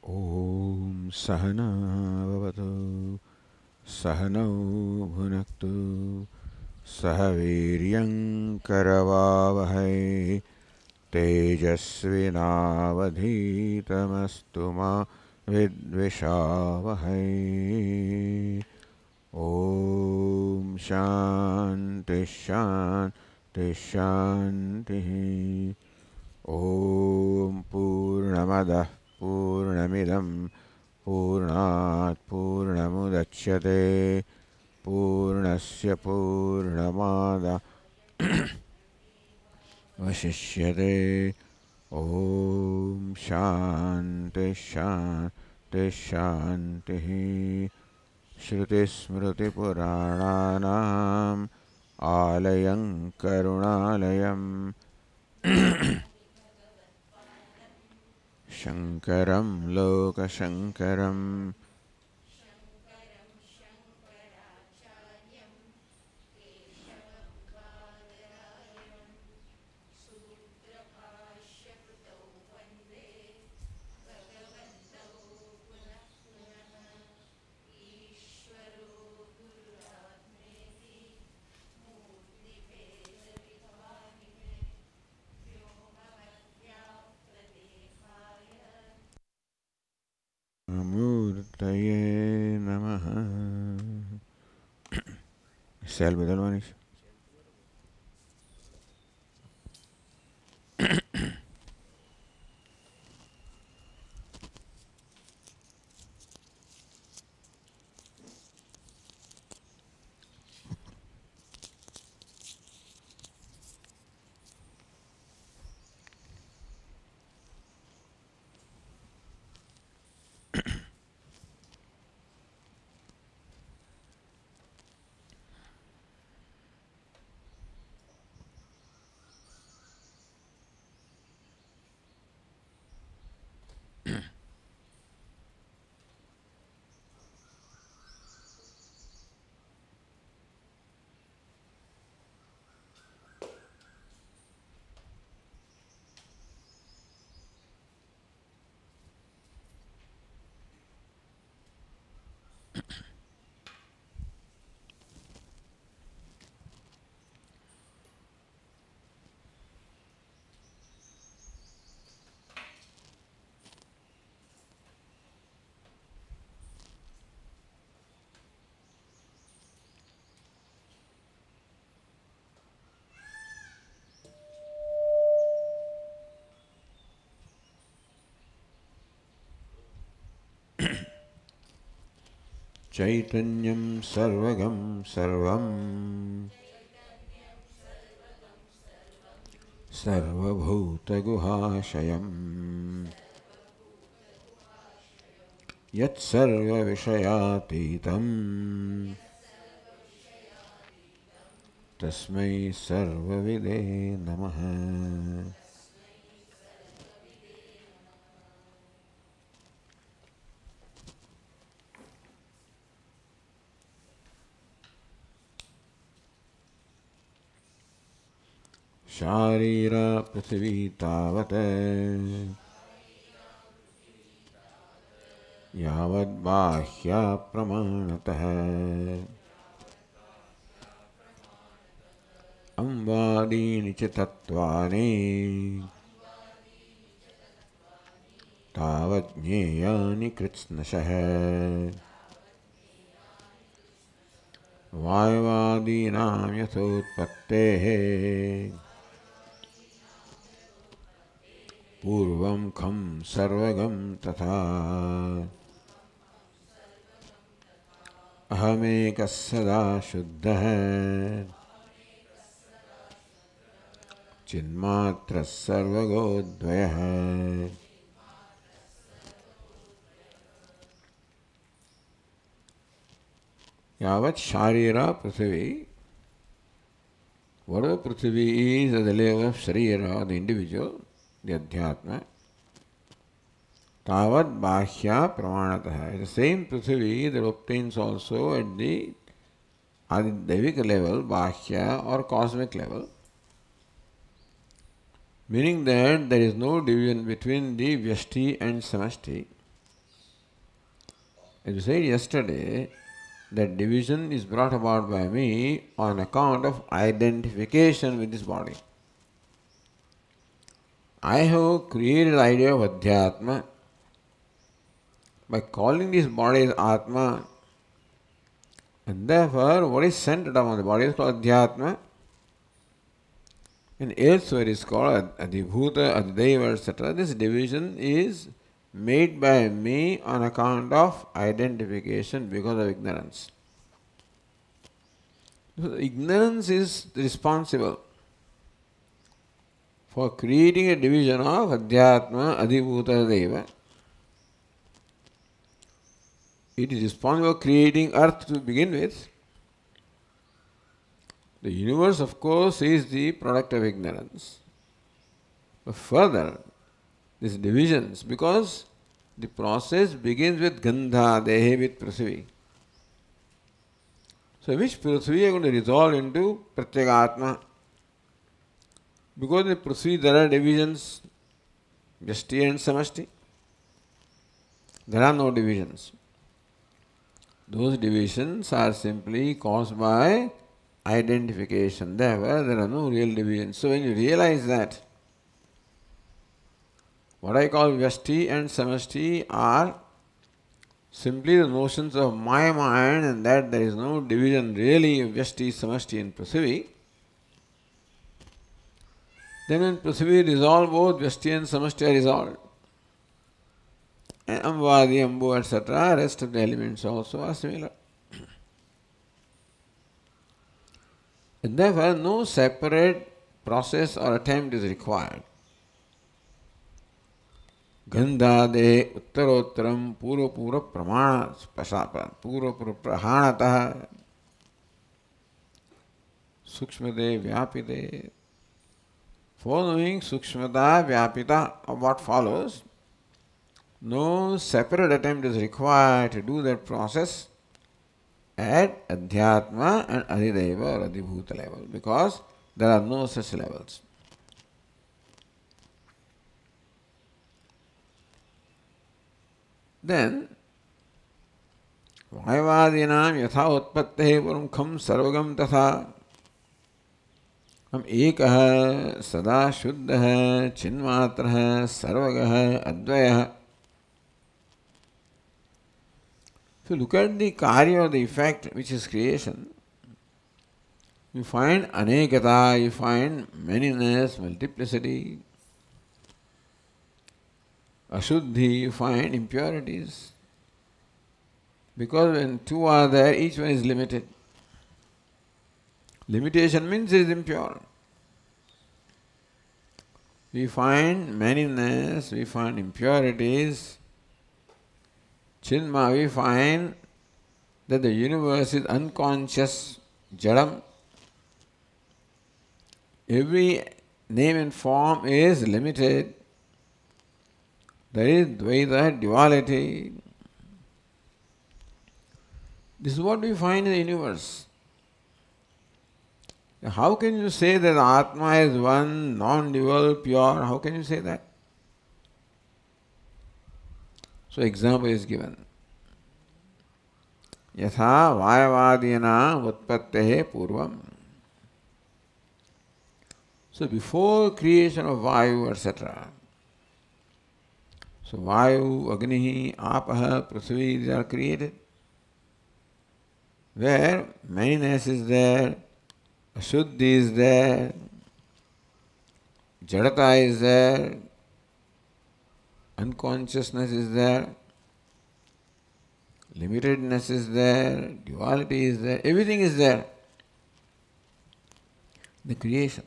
Om Sahana Vavatu Sahanau Bhunaktu Sahaviryam Karavavahai Tejasvinavadhitamastu ma Vidvishavahai. Om Shanti Shanti Shanti. Om Purnamadah Purnamidam Purnat Purnamudachyate Purnasya Purnamada Vashishyate. Om Shanti Shanti Shanti. Shruti Smriti Purananam Alayam Karunalayam Shankaram Loka Shankaram Amurtaye Namaha. Sel bedel Manish. Chaitanyam Sarvagam Sarvam Sarvabhuta Guhashayam Yat Sarva Vishayatitam Tasmai Sarvavide Namaha. Sharira Prithvi Tavate Yavad Bahya Pramanatah Ambadini Chitatvani Tavad Jneyani Kritsnashah Vaivadinam Yathotpattehe Purvam Kham Sarvagam Tatha Ahamekas Sada Shuddha Chinmatra Sarvagodvaya. Yavat Sharira Prithvi. Whatever Prithvi is at the level of Sharira, the individual, the Adhyatma, Tavad Bahya Pramanatah. The same Prithvi that obtains also at the Adidevic level, Bahya or cosmic level. Meaning that there is no division between the Vyashti and Samashti. As you said yesterday, that division is brought about by me on account of identification with this body. I have created the idea of Adhyatma by calling this body as Atma, and therefore what is centered upon the body is called Adhyatma, and elsewhere is called Adhibhuta, Adhideva, etc. This division is made by me on account of identification because of ignorance. So ignorance is responsible for creating a division of Adhyatma, Adhibhuta, Deva. It is responsible for creating earth to begin with. The universe, of course, is the product of ignorance. But further, these divisions, because the process begins with Gandha, Dehe, with Prithvi. So which Prithvi are going to resolve into Pratyagatma? Because in Prithvi there are divisions, Vyashti and Samashti. There are no divisions. Those divisions are simply caused by identification. Therefore, there are no real divisions. So when you realize that, what I call Vyashti and Samashti are simply the notions of my mind, and that there is no division really of Vyashti, Samashti and Prithvi, then when Prithvi resolve, both Vyashti and Samashti are resolved. And Amvadi, Ambu, etc., rest of the elements also are similar. And therefore, no separate process or attempt is required. Gandhade Uttarottaram Pura Pura Pramana Spasapa Pura Pura Prahanatah Sukshmade Vyapite. Following Sukshmada Vyapita of what follows, no separate attempt is required to do that process at Adhyatma and Adhideva or Adhibhuta level, because there are no such levels. Then, Vayavadinam yatha utpattehe purumkham sarvagam tatha हम एक सदा शुद्ध चिन्मात्र सर्वग अद्वय. So look at the karya or the effect, which is creation. You find anekata, you find manyness, multiplicity. Ashuddhi, you find impurities. Because when two are there, each one is limited. Limitation means it is impure. We find manyness, we find impurities. Chinma, we find that the universe is unconscious, jadam. Every name and form is limited. There is dvaita, duality. This is what we find in the universe. How can you say that Atma is one, non-dual, pure? How can you say that? So example is given. Yatha vayavadina utpattehe purvam. So before creation of Vayu, etc. So Vayu, Agni, Apaha, Prithvi, these are created. Where manyness is there, Ashuddhi is there, Jadata is there, unconsciousness is there, limitedness is there, duality is there, everything is there. The creation.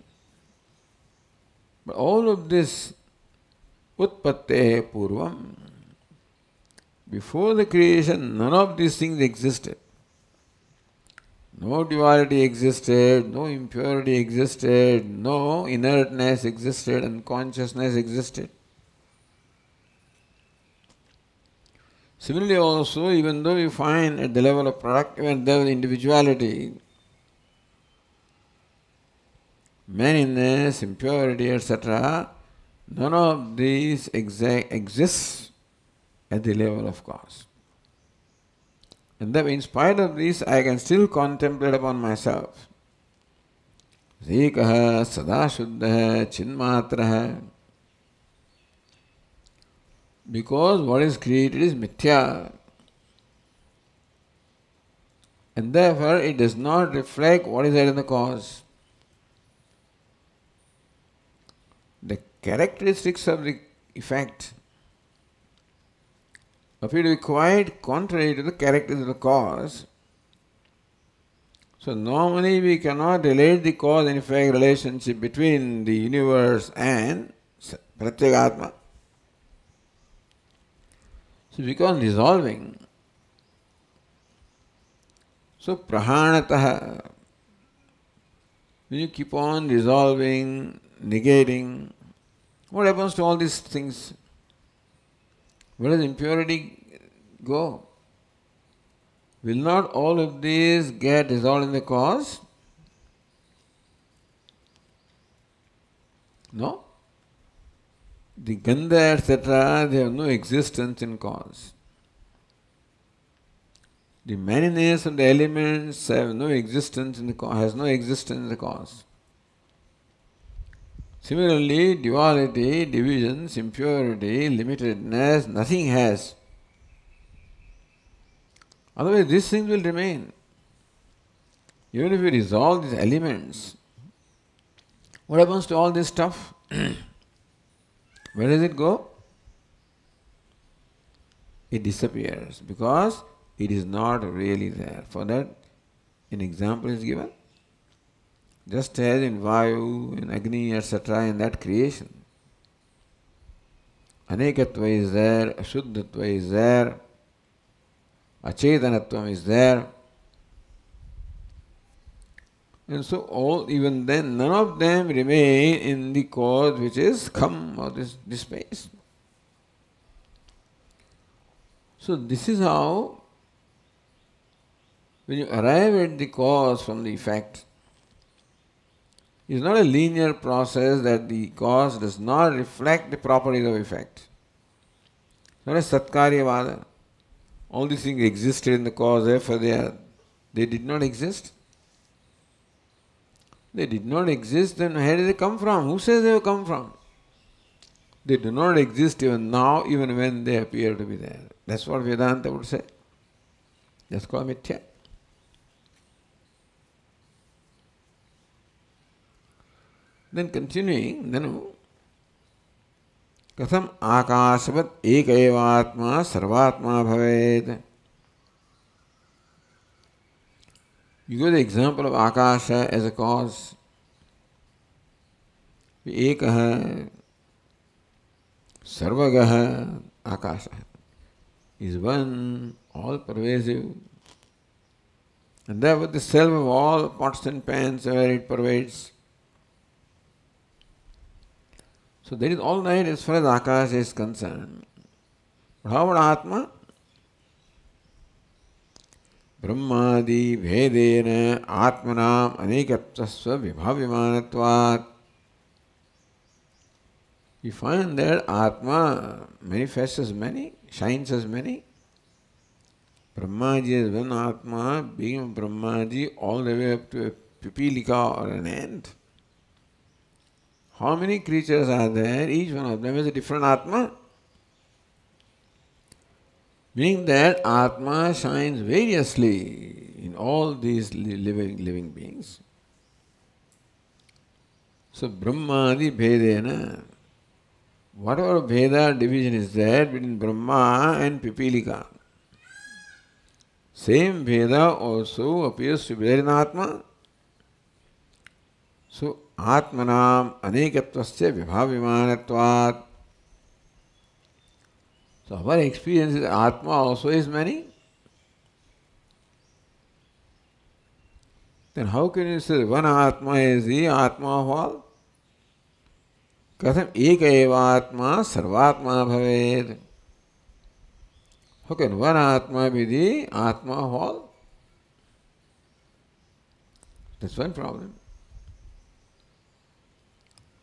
But all of this, utpattehe purvam, before the creation, none of these things existed. No duality existed, no impurity existed, no inertness existed, unconsciousness existed. Similarly also, even though we find at the level of product, even there individuality, manyness, impurity, etc., none of these exists at the level of cause. And that in spite of this, I can still contemplate upon myself. Ekah sada shuddha chinmatraha. Because what is created is mithya. And therefore it does not reflect what is there in the cause. The characteristics of the effect appear to be quite contrary to the characteristics of the cause. So normally we cannot relate the cause and effect relationship between the universe and Pratyagatma. So we keep resolving. So prahanataha, when you keep on resolving, negating, what happens to all these things? Where does impurity go? Will not all of these get resolved in the cause? No. The gandha, etc., they have no existence in cause. The manyness of the elements have no existence in the cause, has no existence in the cause. Similarly, duality, divisions, impurity, limitedness, nothing has. Otherwise, these things will remain. Even if we resolve these elements, what happens to all this stuff? Where does it go? It disappears because it is not really there. For that, an example is given. Just as in Vayu, in Agni, etc., in that creation. Anekatva is there, Ashuddhatva is there, Achetanatvam is there. And so all, even then, none of them remain in the cause which is Kham, or this space. So this is how, when you arrive at the cause from the effect, it is not a linear process that the cause does not reflect the properties of effect. It's not a Satkaryavada. All these things existed in the cause, therefore they did not exist. They did not exist, then where did they come from? Who says they have come from? They do not exist even now, even when they appear to be there. That's what Vedanta would say. That's called mithya. Then continuing, Nanu Katham Akashavat Ekaevatma Sarvatma Bhaved. You give the example of Akasha as a cause. Ekaha Sarvagaha Akasha is one, all pervasive. And therefore the self of all pots and pans where it pervades. So that is all right as far as Akasha is concerned. But how about Atma? Brahmadi Vedena Atmanam Anekattasva Vibhavimanatvat. You find that Atma manifests as many, shines as many. Brahmaji is one Atma, being Brahmaji all the way up to a pipilika or an ant. How many creatures are there? Each one of them is a different Atma. Meaning that Atma shines variously in all these living beings. So Brahmadi Bhedena, whatever Bheda division is there between Brahma and Pipilika, same Bheda also appears to be there in Atma. So Atmanam Anekatvasya Vibhavimanatvat. So our experience is Atma also is many. Then how can you say one Atma is the Atma of all? Katham Eka eva Atma Sarvatma Bhaved. How can one Atma be the Atma of all? That's one problem.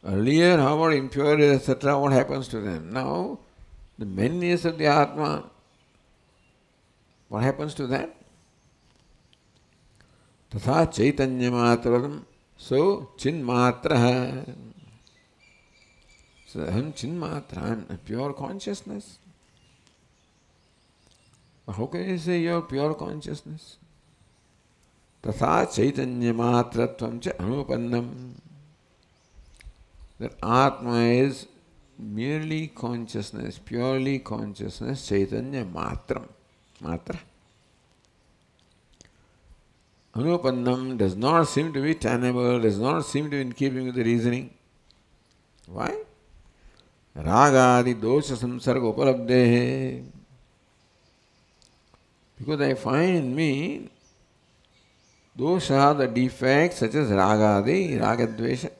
Earlier, how about impurities, etc., what happens to them? Now, the manyness of the Atma, what happens to that? Tatha chaitanya matratam. So chinmatra. So aham chinmatra, I am a pure consciousness. How can you say you are pure consciousness? Tatha chaitanya matratvam cha anupannam. That Atma is merely consciousness, purely consciousness, chaitanya matram. Matra. Anupannam does not seem to be tenable, does not seem to be in keeping with the reasoning. Why? Ragadi dosha samsarga upalabdehe. Because I find in me dosha, the defects such as ragadi, ragadvesha.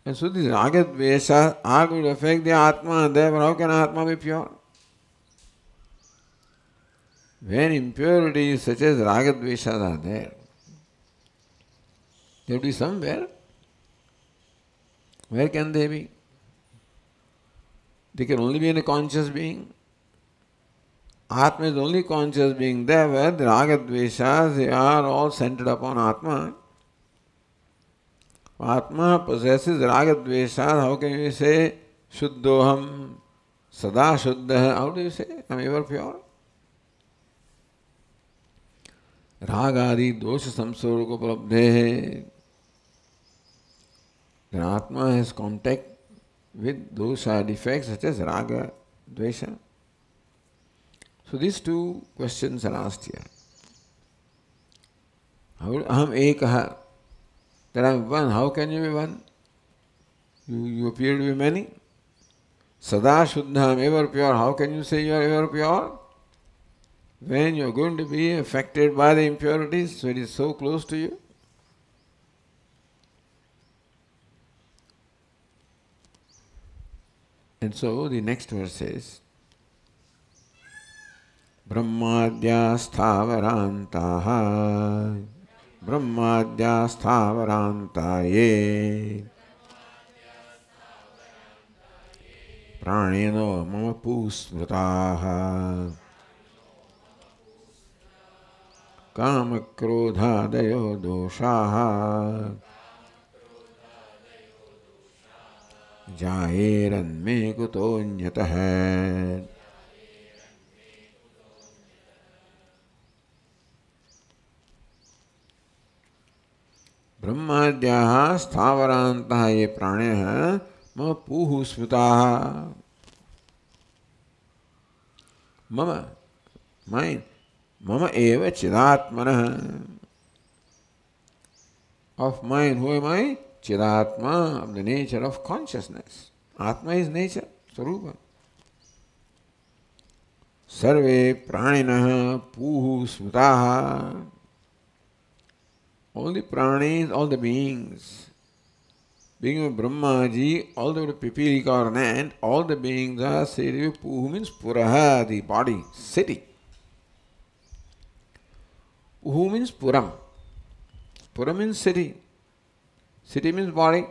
And so these ragadvesha are going to affect the Atma, and therefore how can Atma be pure? When impurities such as ragadveshas are there, they have to be somewhere. Where can they be? They can only be in a conscious being. Atma is the only conscious being. There where the ragadveshas, they are all centered upon Atma. Atma possesses ragadveshas. How can you say Shuddhoham, Sada Shuddha? How do you say? I am ever pure. Ragadi dosha samsarga upalabdehe. Then Atma has contact with dosha defects such as raga, dvesha. So these two questions are asked here. Aham ekaha. That I am one. How can you be one? You appear to be many. Sada Shuddha, I am ever pure. How can you say you are ever pure? When you are going to be affected by the impurities, so it is so close to you. And so the next verse says, Brahmadya sthavaranta Brahmadya sthavaranta ye praneno mama pusmrutaha kama krodhadayo doshaha jayeran me kuto nyatah. Brahmadyaha sthavarantah ye pranyaha mama puhu smrutaha. Mama, mine. Mama eva chidatmana. Of mine, who am I? Chidatma, of the nature of consciousness. Atma is nature, Sarupa. Sarve praninaha puhu smrutaha. All the pranis, all the beings, being of Brahmaji, all the pipilika or an ant, all the beings are said to be puhu means puraha, the body, city. Puhu means puram. Puram means city. City means body.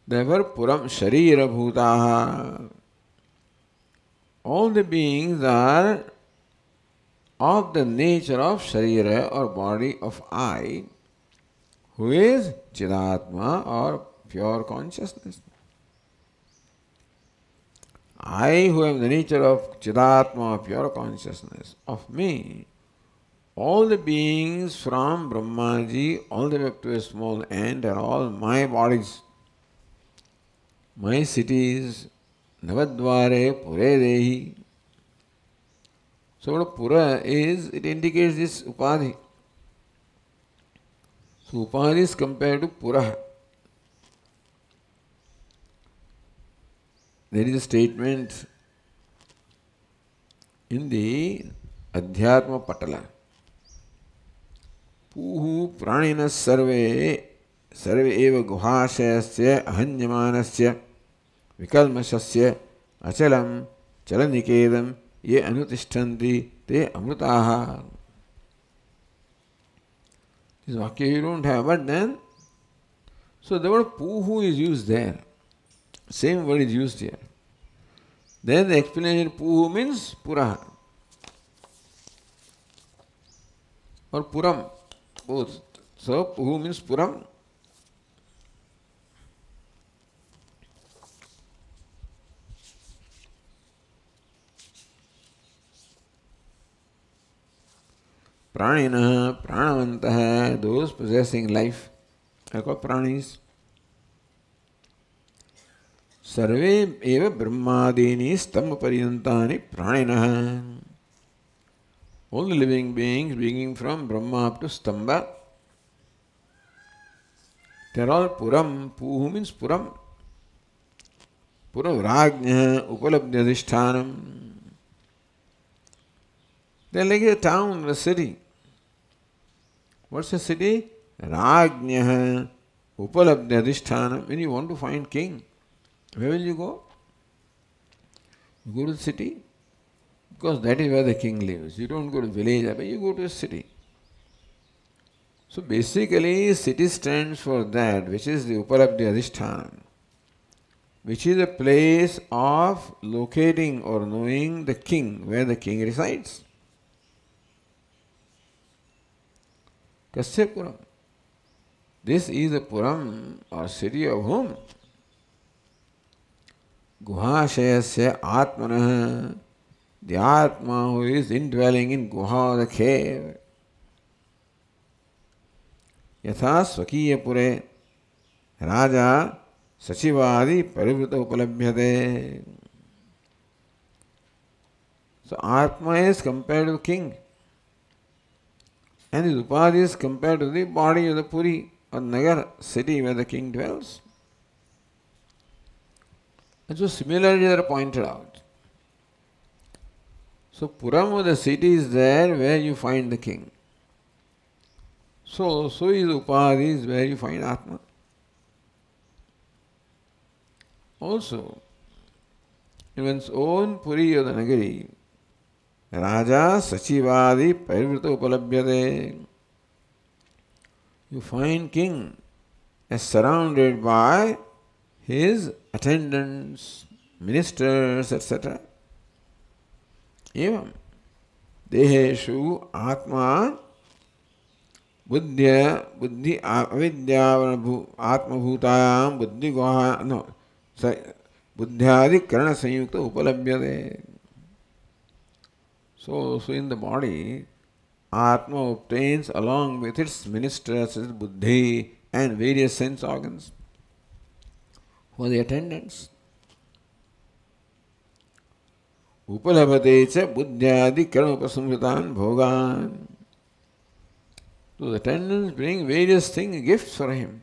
Therefore, puram sharira bhutaha. All the beings are of the nature of sharira or body of I, who is Chidatma or pure consciousness. I who am the nature of Chidatma or pure consciousness, of me, all the beings from Brahmaji all the way up to a small ant are all my bodies, my cities, Navadvare Pure Dehi. So what Pura is, it indicates this Upadhi. So Upadhi is compared to Pura. There is a statement in the Adhyatma Patala. Puhu praninas sarve eva guhashayasya ahanyamanasya vikalmashasya achalam chalanikedam ye anutishtanti te amrutaha. This vakya you don't have, but then, so the word puhu is used there. Same word is used here. Then the explanation puhu means puraha. or Puram, both. So Puhu means Puram. Pranina, Pranavantah, those possessing life, are called Pranis. Sarve eva Brahmadini Stamba Pariyantani Praninaha. All the living beings, beginning from Brahma up to Stamba, they are all Puram. Puhu means Puram. Puravrajna Upalabhyadhishthanam. They are like a town, a city. What's a city? Rajna Upalabhyadhishthanam. When you want to find king, where will you go? You go to the city, because that is where the king lives. You don't go to village, but you go to a city. So basically, city stands for that, which is the Upalabhyadhishthanam, which is a place of locating or knowing the king, where the king resides. Kasya Puram. This is the Puram or city of whom? Guhashayasya Atmanah. The Atma who is indwelling in Guha, the cave. Yatha Swakiya Pure Raja Sachivadi Parivrita Upalabhyate. So Atma is compared to the king, and his Upadhi is compared to the body of the Puri or Nagar, city where the king dwells. And so similarly they are pointed out. So Puram of the city is there where you find the king. So is Upadhi is where you find Atma. Also, in one's own Puri or the Nagari, Raja Sachivadi Parivrita Upalabhyate. You find king as surrounded by his attendants, ministers, etc. Evam Deheshu Atma Buddhi Avidya Atma Bhutayam Buddhi Goha Buddhyadi Karana Sanyukta Upalabhyate. So in the body, Atma obtains along with its ministers, its buddhi and various sense organs for the attendants. Upalabhate cha buddhyadi karanopasamritan bhogan. So the attendants bring various things, gifts for him.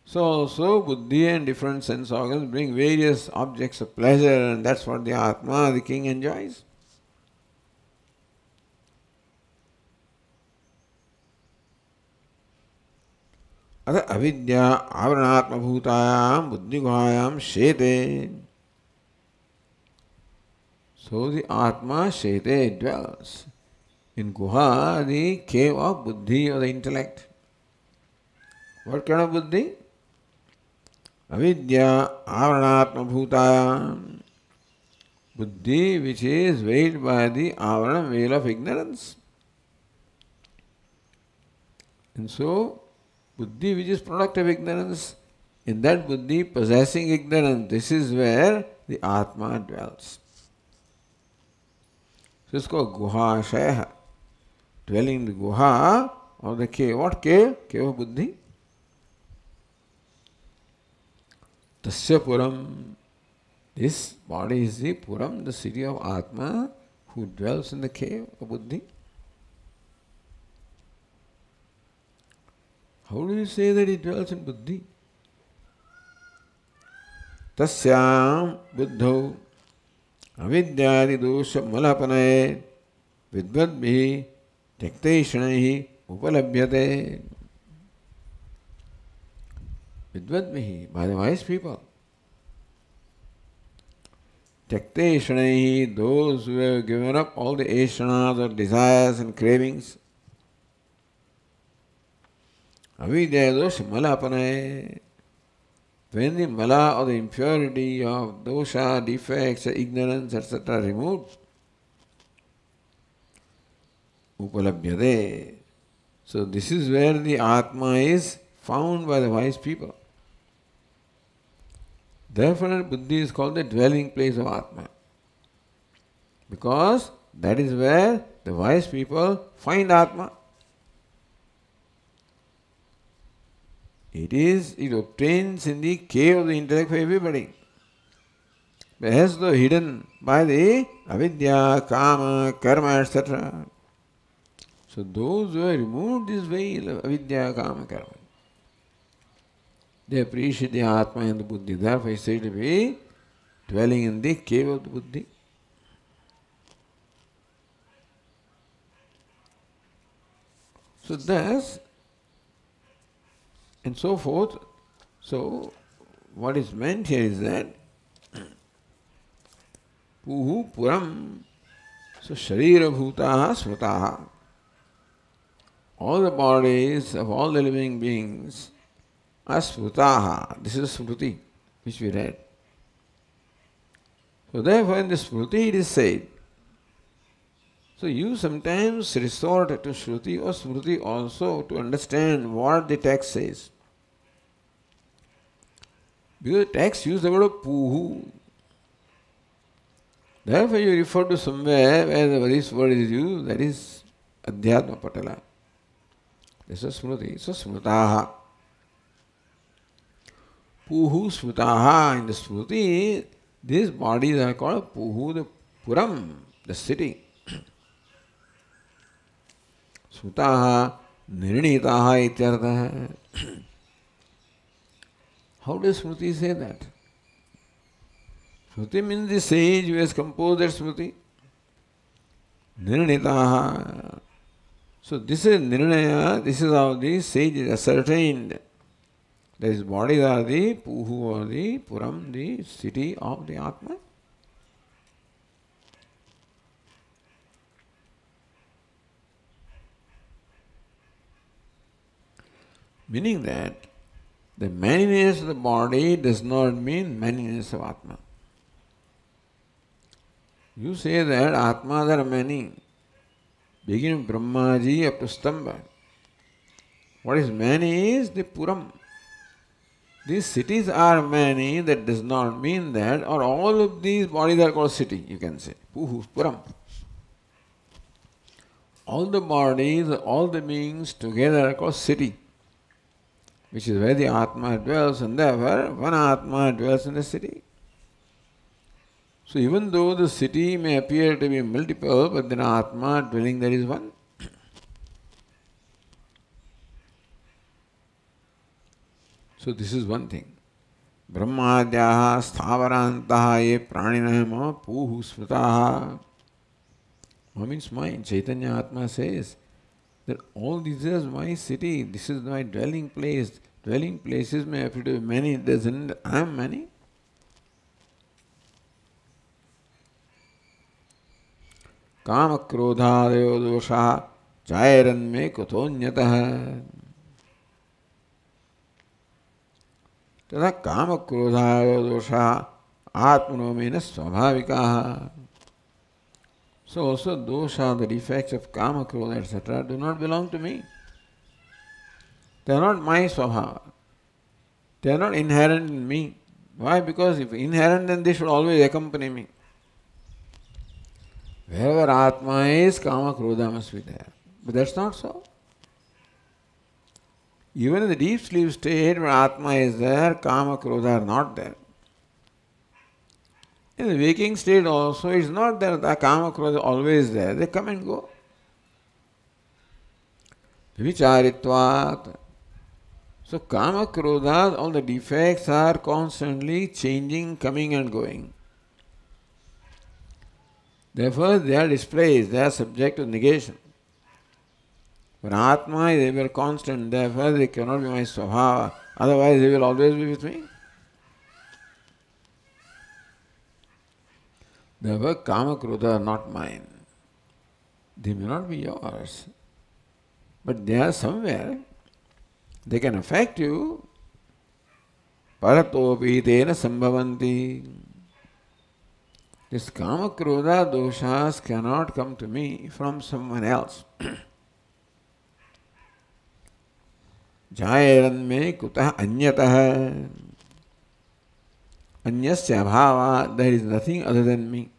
So buddhi and different sense organs bring various objects of pleasure, and that's what the Atma, the king, enjoys. Atha avidya avaranatma bhutayam buddhi guhayam shete. So the Atma shete dwells in Guha, the cave of buddhi or the intellect. What kind of buddhi? Avidya avaranatma bhutayam. Buddhi which is veiled by the avarana, veil of ignorance. And so buddhi which is product of ignorance, in that buddhi possessing ignorance, this is where the Atma dwells. So it's called Guhashaya, dwelling in the Guha or the cave. What cave? Cave of buddhi. Tasya Puram. This body is the Puram, the city of Atma, who dwells in the cave of buddhi. How do you say that he dwells in buddhi? Tasyam buddhau avidyadi dosha malapanaye vidvadbhi tektaishanaihi upalabhyate. Vidvadbhi, by the wise people. Tektaishanaihi, those who have given up all the eshanas or desires and cravings. Avidya dosha malapanaye. When the mala or the impurity of dosha, defects, ignorance, etc. removed, upalabhyate, So this is where the Atma is found by the wise people. Therefore, Buddhi is called the dwelling place of Atma. Because that is where the wise people find Atma. It obtains in the cave of the intellect for everybody. But as though hidden by the avidya, kama, karma, etc. So those who have removed this veil of avidya, kama, karma, they appreciate the Atma and the Buddhi. Therefore he said to be dwelling in the cave of the Buddhi. So thus, and so forth. So what is meant here is that Puhu Puram, so Sharira Bhutaha Smrutaha. All the bodies of all the living beings are Smrutaha. This is Smruti, which we read. So therefore in the Smruti it is said. So you sometimes resort to Shruti or Smruti also to understand what the text says. Because the text uses the word Puhu. Therefore you refer to somewhere where this word is used, that is Adhyatma Patala. This is Smruti. So Smrutaha. Puhu Smrutaha. In the Smruti, these bodies are called Puhu, the Puram, the city. Smrutaha Nirnitaha ityartha. How does Smruti say that? Smruti means the sage who has composed that Smruti. Nirnitaha. So this is Nirnaya, this is how the sage is ascertained. That his bodies are the Puhu or the Puram, the city of the Atma. Meaning that the manyness of the body does not mean manyness of Atma. You say that Atmas are many, beginning Brahmaji up to Stamba. What is many is the Puram. These cities are many, that does not mean that, or all of these bodies are called city, you can say. Puhu, Puram. All the bodies, all the beings together are called city, which is where the Atma dwells, and therefore one Atma dwells in the city. So even though the city may appear to be multiple, but then Atma dwelling there is one. So this is one thing. Brahmadyaha sthavarantaha ye praninama puhu smritaha. What means mind? Chaitanya Atma says that all this is my city, this is my dwelling place. Dwelling places may appear to be many, doesn't I am many? Kama krodhadayo dosha jairanme kutonyataha. तथा काम क्रोधाय दोषा आत्मनोमेन स्वाभाविकाः. So also those are the defects of kama, krodha, etc. do not belong to me. They are not my swabhava. They are not inherent in me. Why? Because if inherent, then they should always accompany me. Wherever Atma is, kama, krodha must be there. But that's not so. Even in the deep sleep state where Atma is there, kama, krodha are not there. In the waking state also, it's not that the kama, krodha are always there. They come and go. Vicharitvat. So kama, krodha, all the defects are constantly changing, coming and going. Therefore, they are displaced, they are subject to negation. But Atma is ever constant, therefore they cannot be my swabhava, otherwise they will always be with me. Therefore, kama, krodha are not mine. They may not be yours, but they are somewhere. They can affect you. Paratopi tena sambhavanti. This kama, krodha, doshas cannot come to me from someone else. Jayaranme kutah anyatah. Anyasya bhava, there is nothing other than me.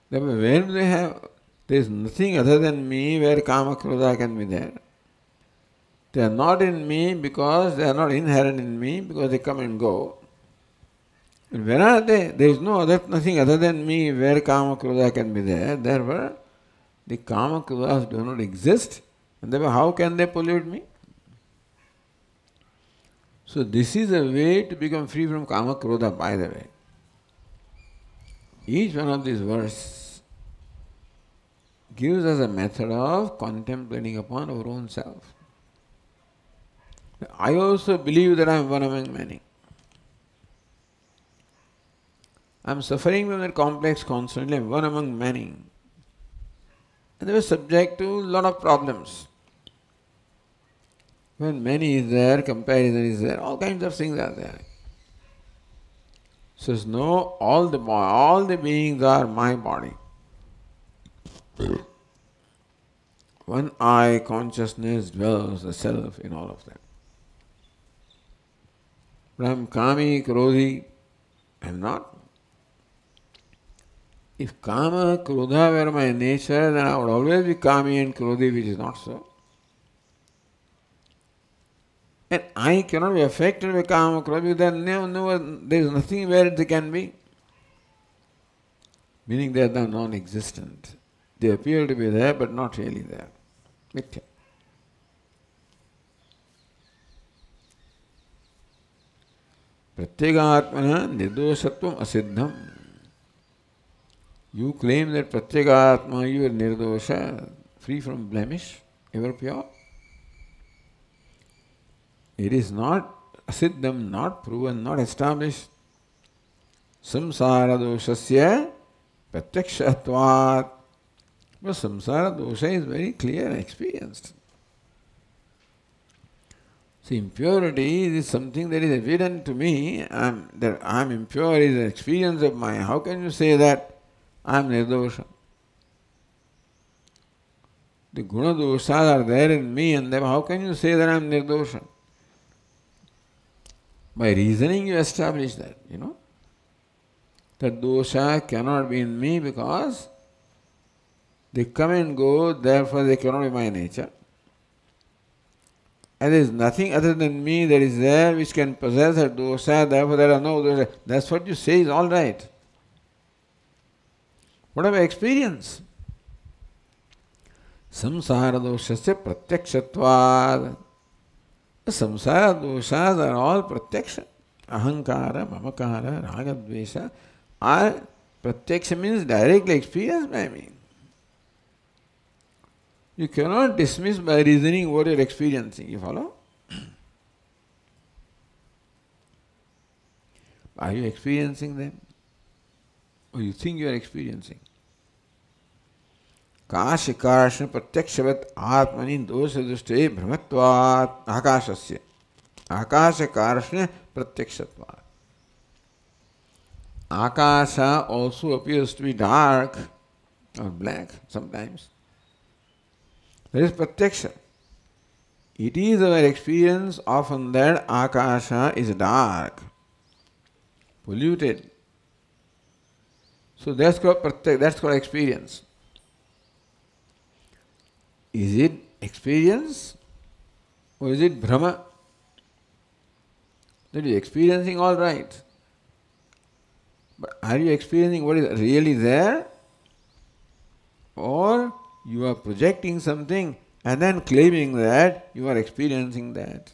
Therefore, when there is nothing other than me, where kama krodha can be there. They are not in me because they are not inherent in me, because they come and go. And where are they? There is nothing other than me where kama krodha can be there. Therefore, the kama krodhas do not exist, and therefore how can they pollute me? So this is a way to become free from kama krodha, by the way. Each one of these verses gives us a method of contemplating upon our own self. I also believe that I am one among many. I am suffering from that complex constantly, I am one among many. And they were subject to a lot of problems. When many is there, comparison is there, all kinds of things are there. So no, all the beings are my body. One I consciousness dwells the self in all of them. But I am kami, krodhi, I am not. If kama, krodha were my nature, then I would always be kami and krodhi, which is not so. And I cannot be affected by kama, krodha, then there is nothing where they can be. Meaning they are non-existent. They appear to be there, but not really there. Mithya. Pratyegatmana nirdoshatvam asiddham. You claim that Pratyegatma, you are nirdosha, free from blemish, ever pure. It is not asiddham, not proven, not established. Samsara doshasya pratyakshatvat. But samsara dosha is very clear and experienced. See, impurity is something that is evident to me. That I am impure is an experience of mine. How can you say that I am nirdosha? The guna doshas are there in me, and therefore how can you say that I am nirdosha? By reasoning you establish that, That dosha cannot be in me because they come and go, therefore they cannot be my nature. And there is nothing other than me that is there which can possess a dosha, therefore there are no dosha. That's what you say is all right. What about experience? Samsara doshasya pratyakshatvad. The samsara doshas are all pratyaksha. Ahankara, mamakara, ragadvesha are pratyaksha, means directly experienced by me. You cannot dismiss by reasoning what you are experiencing. You follow? Are you experiencing them? Or you think you are experiencing? Kashikashna pratyakshavat atmani dosha dushte brahmatvat akashasya. Akashakarshna pratyakshatvat. Akasha also appears to be dark or black sometimes. That is pratyaksha. It is our experience often that akasha is dark, polluted. So that's called pratyaksha, that's called experience. Is it experience or is it brahma? That is experiencing all right. But are you experiencing what is really there? Or you are projecting something and then claiming that you are experiencing that.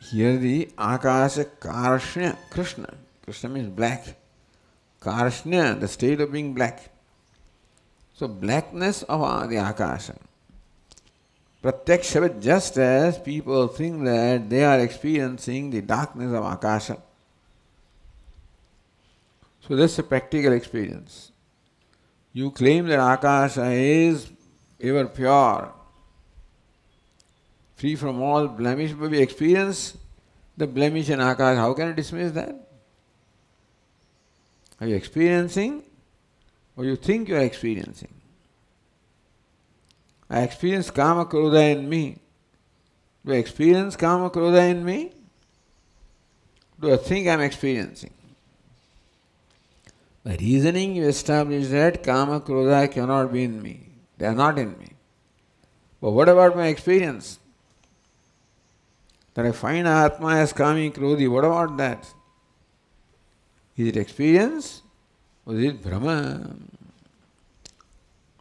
Here the Akasha Karshna, Krishna. Krishna means black. Karshna, the state of being black. So blackness of the Akasha. Pratyaksha, just as people think that they are experiencing the darkness of Akasha. So that's a practical experience. You claim that Akasha is ever pure, free from all blemish, but we experience the blemish in Akasha. How can you dismiss that? Are you experiencing or you think you are experiencing? I experience Kama Krodha in me. Do I experience Kama Krodha in me? Do I think I am experiencing? By reasoning, you establish that Kama Krodha cannot be in me. They are not in me. But what about my experience? That I find Atma as Kami Krodhi, what about that? Is it experience or is it Brahma?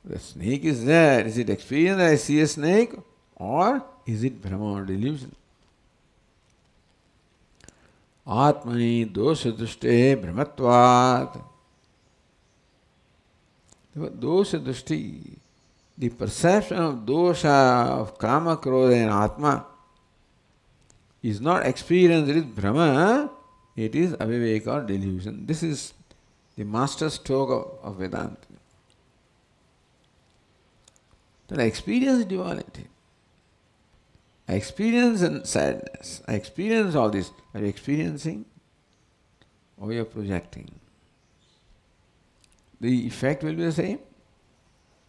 The snake is there. Is it experience that I see a snake or is it Brahma or delusion? Atmani dosha dushte brahmatvat. Dosha dushti, the perception of dosha, of kama, krodha and atma is not experienced with Brahma, it is aviveka or delusion. This is the master stroke of Vedanta. That I experience duality. I experience sadness. I experience all this. Are you experiencing or you are projecting? The effect will be the same.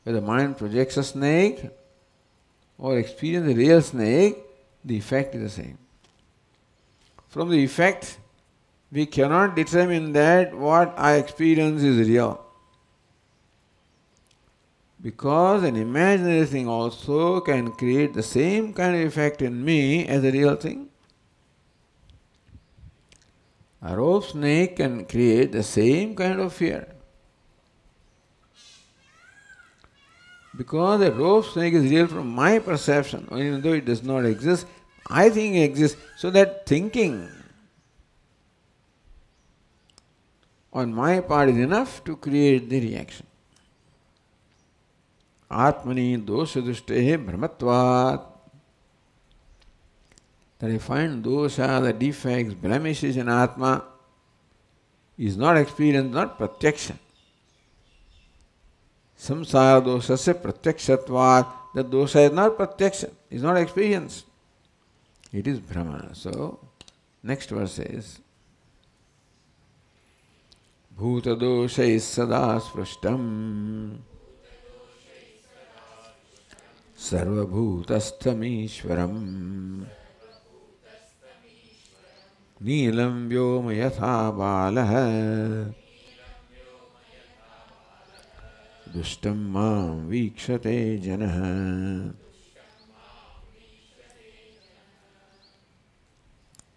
Whether the mind projects a snake or experience a real snake, the effect is the same. From the effect, we cannot determine that what I experience is real. Because an imaginary thing also can create the same kind of effect in me as a real thing. A rope snake can create the same kind of fear. Because a rope snake is real from my perception, even though it does not exist, I think it exists. So that thinking on my part is enough to create the reaction. Atmani dosha dushte brahmatvat. That I find dosha, the defects, blemishes in Atma is not experience, not pratyaksha. Samsara dosha se pratyakshatvat. The dosha is not pratyaksha, is not experience. It is Brahma. So, next verse is Bhuta dosha is sada sprashtam Sarva bhutastamishwaram Neelam vyoma yatha balaha Dushtam mam vikshate janah.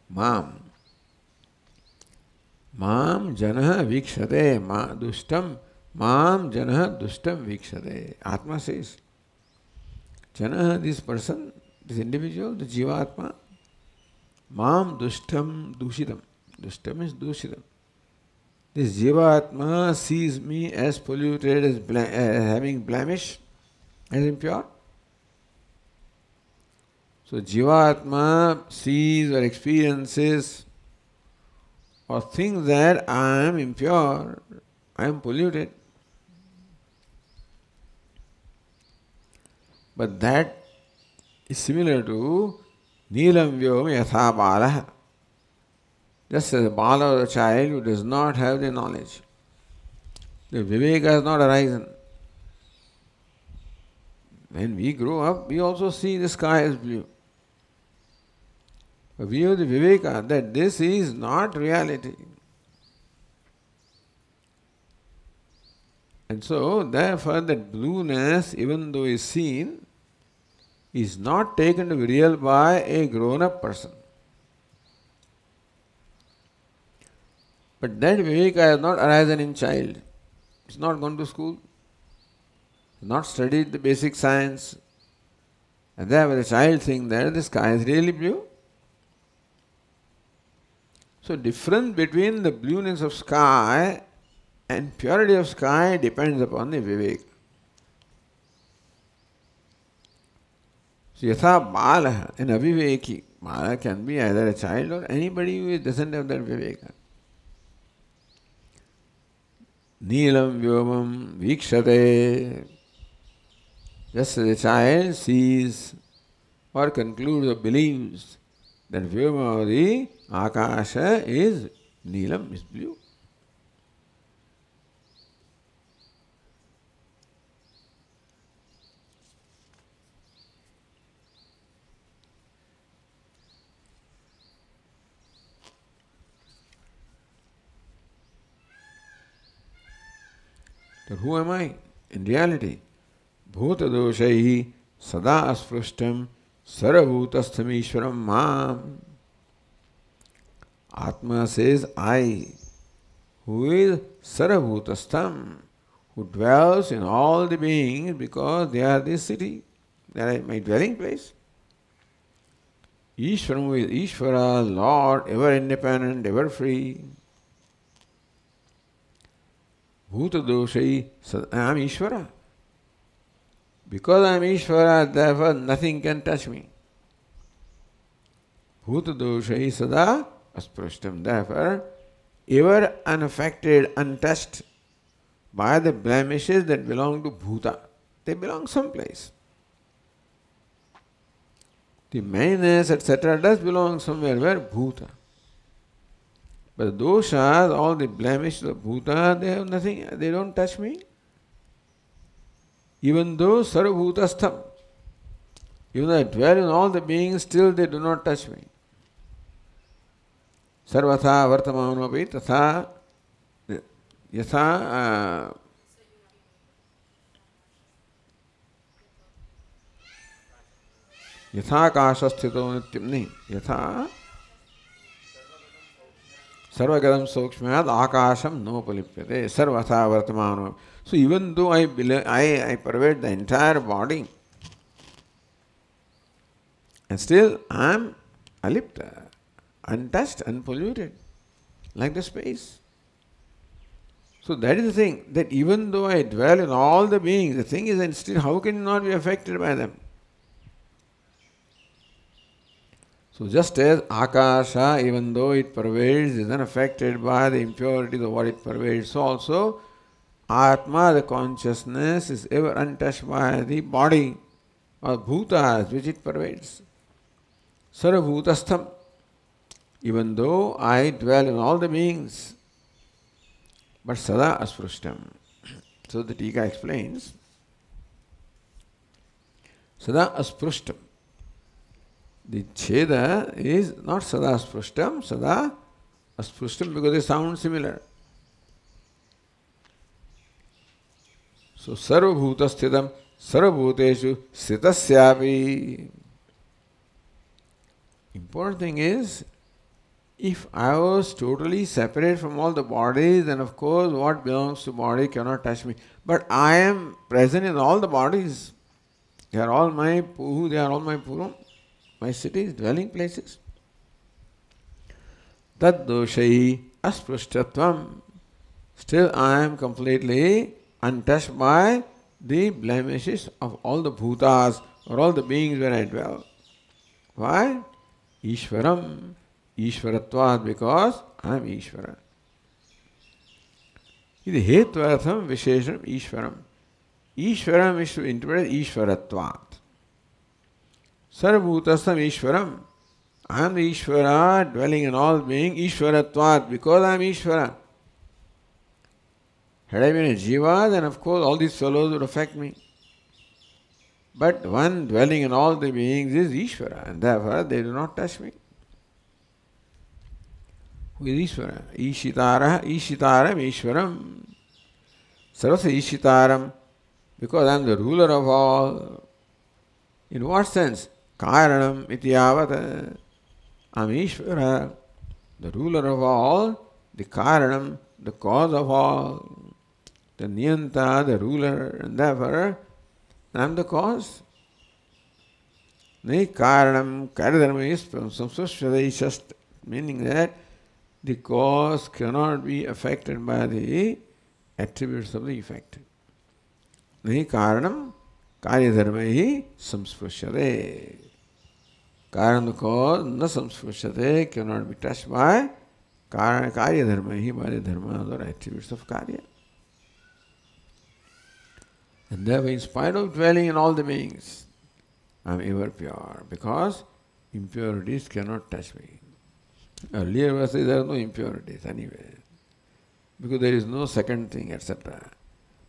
Mam janah vikshate. Dushtam mam janah dushtam vikshate. Atma says, Janah, this person, this individual, the Jivatma, mam dushtam dushitam. Dushtam is dushitam. This Jivatma sees me as polluted, as having blemish, as impure. So Jivatma sees or experiences or thinks that I am impure, I am polluted. But that is similar to Neelam Vyoma Yatha Balaha. Just as a bala or a child who does not have the knowledge. The viveka has not arisen. When we grow up, we also see the sky as blue. But we have the viveka that this is not reality. And so, therefore, that blueness, even though is seen, is not taken to be real by a grown-up person. But that viveka has not arisen in child. It's not gone to school, not studied the basic science. And therefore the child thinks that the sky is really blue. So difference between the blueness of sky and purity of sky depends upon the viveka. So yatha bala, an aviveki. Bala can be either a child or anybody who doesn't have that viveka. Neelam vyomam vikshate. Just as a child sees or concludes or believes that vyoma or the akasha is neelam, is blue. Then who am I in reality? Bhutadoshahi sada asprushtam sarabhutastham ishwaram mam. Atma says I, who is sarabhutastham, who dwells in all the beings because they are this city, they are my dwelling place. Ishwaram, who is Ishvara, Lord, ever independent, ever free. Bhutadoshai, I am Ishvara. Because I am Ishvara, therefore nothing can touch me. Bhutadoshai sada asprashtam, therefore ever unaffected, untouched by the blemishes that belong to Bhuta. They belong someplace. The manyness, etc. does belong somewhere where Bhuta. But the doshas, all the blemishes of Bhuta, they have nothing, they don't touch me. Even though sarvabhutastham, even though I dwell in all the beings, still they do not touch me. Sarvatha vartamanopi tatha yatha यथा आकाश स्थितो नित्यम नहीं यथा सर्वगतम सूक्ष्माद आकाशम नोपलिप्यते सर्वथा वर्तमान. So even though I pervade the entire body, and still I am alipta, untouched, unpolluted, like the space. So that is the thing, that even though I dwell in all the beings, the thing is, and still how can you not be affected by them? So just as Akasha, even though it pervades, is unaffected by the impurities of what it pervades, so also Atma, the consciousness, is ever untouched by the body or bhutas which it pervades. Sarvabhutastham, even though I dwell in all the beings, but sada asprushtam. So the Tika explains, sada asprushtam. The Cheda is not sada asprushtam, sada asprushtam because they sound similar. So sarvabhuta sthidam sarvabhuteshu sitasyapi. Important thing is, if I was totally separate from all the bodies, then of course what belongs to body cannot touch me. But I am present in all the bodies. They are all my puhu, they are all my puram, my cities, dwelling places. Tad doshai asprushtatvam. Still I am completely untouched by the blemishes of all the bhutas or all the beings where I dwell. Why? Ishvaram, Ishvaratvat, because I am Ishvara. Iti hetvartham vishesham Ishvaram. Ishvaram is to interpret Ishvaratvat. Sarvabhutastham Ishvaram. I am the Ishvara dwelling in all being, Ishvaratvat, because I am Ishvara. Had I been a Jiva, then of course all these fellows would affect me. But one dwelling in all the beings is Ishvara, and therefore they do not touch me. Who is Ishvara? Ishitaram Ishvaram. Saraswatiji Ishitaram, because I am the ruler of all. In what sense? Karanam itiyavat. I am Ishvara, the ruler of all, the Karanam, the cause of all, the Niyanta, the ruler, and therefore I am the cause. Nahi Karanam, Karidharma is from Samskrita is just meaning that the cause cannot be affected by the attributes of the effect. Nahi Karanam, Karidharma samsprushate. Karanam, the cause, na samsprushate, cannot be touched by Karyadharma, by the dharmas or attributes of Karya. And therefore, in spite of dwelling in all the beings, I am ever pure, because impurities cannot touch me. Earlier verses there are no impurities anyway, because there is no second thing, etc.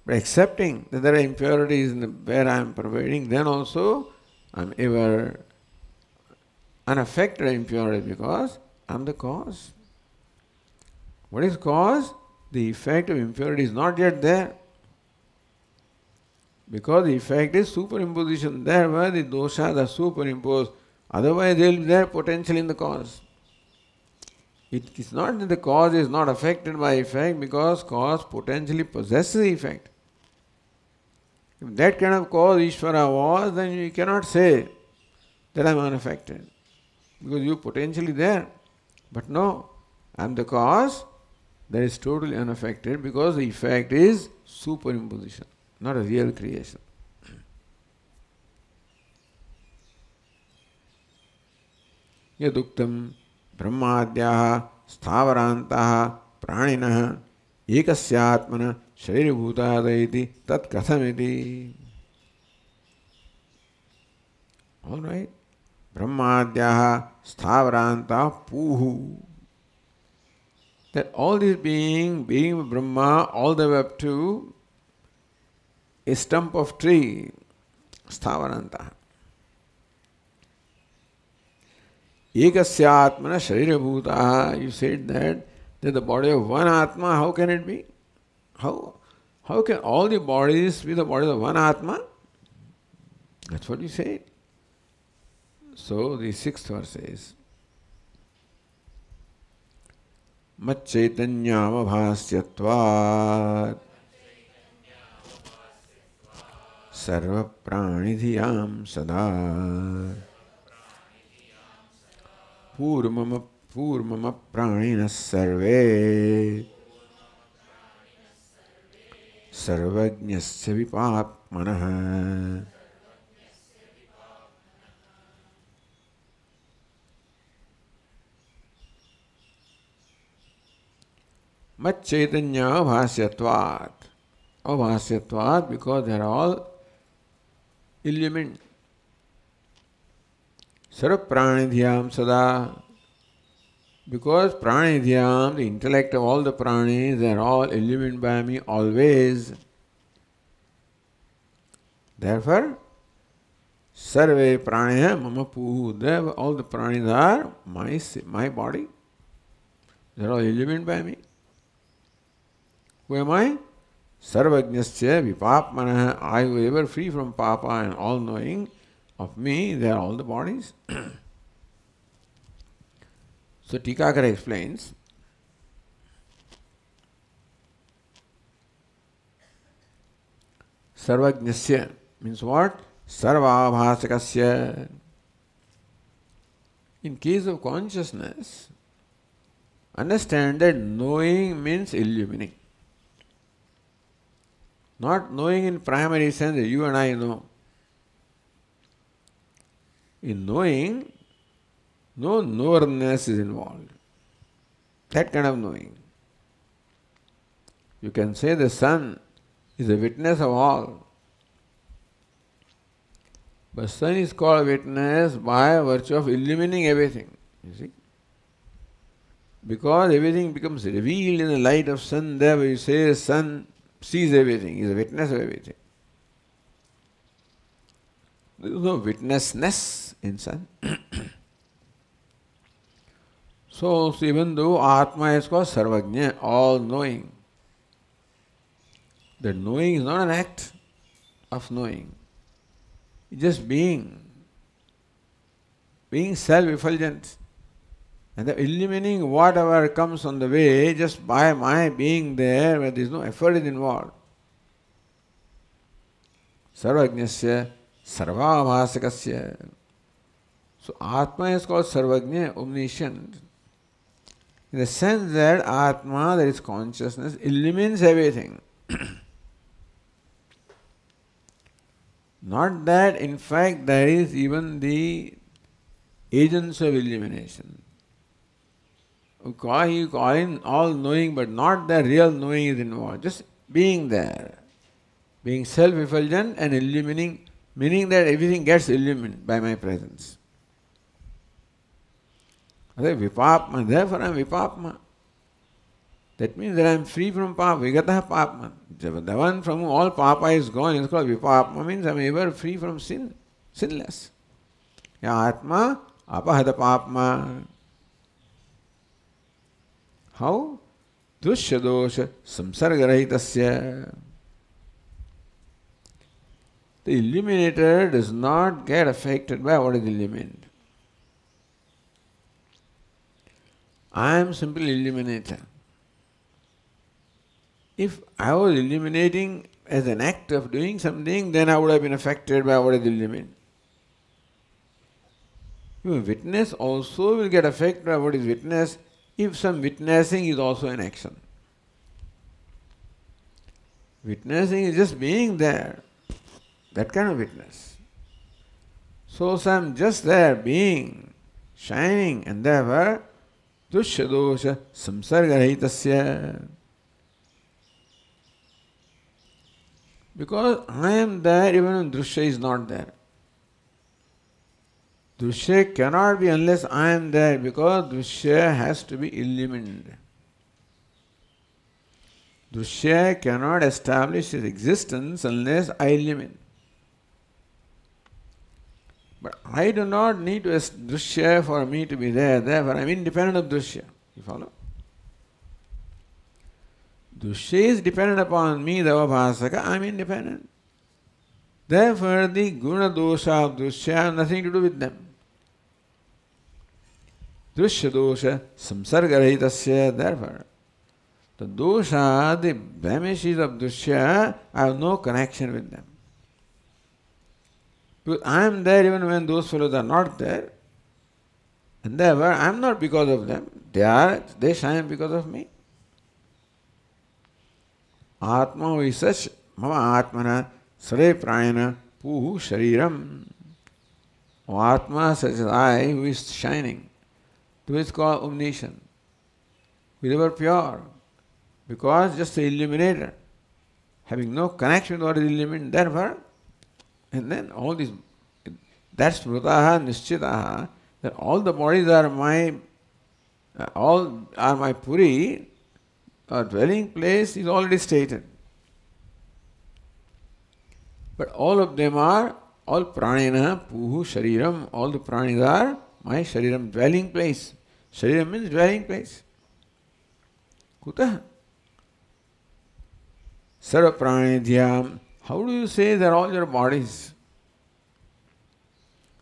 But accepting that there are impurities where I am pervading, then also I am ever unaffected by impurities because I am the cause. What is cause? The effect of impurity is not yet there. Because the effect is superimposition. There where the doshas are superimposed. Otherwise they will be there potentially in the cause. It is not that the cause is not affected by effect, because cause potentially possesses the effect. If that kind of cause Ishvara was, then you cannot say that I am unaffected, because you are potentially there. But no, I am the cause that is totally unaffected, because the effect is superimposition, not a real creation. Yaduktam brahmadyaha sthavarantah praninaha ekasyatmana shariribhutadayiti tat kathamiti. All right. Brahmadyaha sthavarantah puhu. That all this being Brahma all the way up to a stump of tree, sthavarantah. Ekasya atmana sharira bhutaha. You said that the body of one Atma, how can it be? How can all the bodies be the body of one Atma? That's what you said. So the sixth verse says, Mat chaitanyam abhasyatvat sarva pranidhiyam sada purmama praninas sarve sarvajñasya vipapmanah. Mat chaitanya bhasyatvat. Abhasyatvat, because they are all illumined. Sarva pranidhyam sada. Because pranidhyam, the intellect of all the pranis, they are all illumined by me always. Therefore, sarve pranaya mama puhu. There all the pranis are my body. They are all illumined by me. Who am I? Sarvajñasya vipapmanah. I who is ever free from papa and all knowing of me, they are all the bodies. So Tikakara explains, Sarvajñasya means what? Sarvabhasakasya. In case of consciousness, understand that knowing means illumining. Not knowing in primary sense that you and I know. In knowing, no knowerness is involved. That kind of knowing. You can say the sun is a witness of all. But sun is called witness by virtue of illumining everything. You see? Because everything becomes revealed in the light of sun, there you say sun sees everything, is a witness of everything. There is no witnessness in sun. So even though Atma is called Sarvajña, all knowing, the knowing is not an act of knowing. It's just being self-effulgent. And the illumining whatever comes on the way just by my being there, where there is no effort involved. Sarvajñasya sarvabhasakasya. So Atma is called Sarvajña, omniscient. In the sense that Atma, that is consciousness, illumines everything. Not that in fact there is even the agents of illumination. You call in all knowing, but not that real knowing is involved. Just being there. Being self-effulgent and illumining, meaning that everything gets illumined by my presence. Vipapma, therefore I am Vipapma. That means that I am free from papa, Vigataha Papma. The one from whom all papa is gone is called Vipapma, means I am ever free from sin, sinless. Ya Atma, apahata Papma. How? Dushya dosha samsargarahitasya. The illuminator does not get affected by what is illumined. I am simply illuminator. If I was illuminating as an act of doing something, then I would have been affected by what is illumined. Your witness also will get affected by what is witnessed if some witnessing is also an action. Witnessing is just being there. That kind of witness. So some just there, being, shining, and therefore, dushya dosha samsargarahitasya. Because I am there even when drishya is not there. Drishya cannot be unless I am there, because drishya has to be illumined. Drishya cannot establish its existence unless I illumine. But I do not need to drishya for me to be there, therefore I am independent of drishya. You follow? Drishya is dependent upon me, the avabhasaka, I am independent. Therefore the guna dosha of drishya have nothing to do with them. Drishya dosha samsargarahitasya, therefore the dosha, the blemishes of drishya, I have no connection with them. Because I am there even when those fellows are not there. And therefore I am not because of them. They shine because of me. Atma who is such, mama atmana sare prayana puhu shariram. O Atma such as I who is shining, who is called omniscient, who is ever pure, because just the illuminator, having no connection with what is illuminated, therefore, and then all these, that's mrutaha nischitaha, that all the bodies are my puri, or dwelling place is already stated. But all of them are, all pranina, puhu, shariram, all the pranis are my shariram, dwelling place. Shariram means dwelling place. Kutah? Sarva pranidhyam. How do you say they're all your bodies?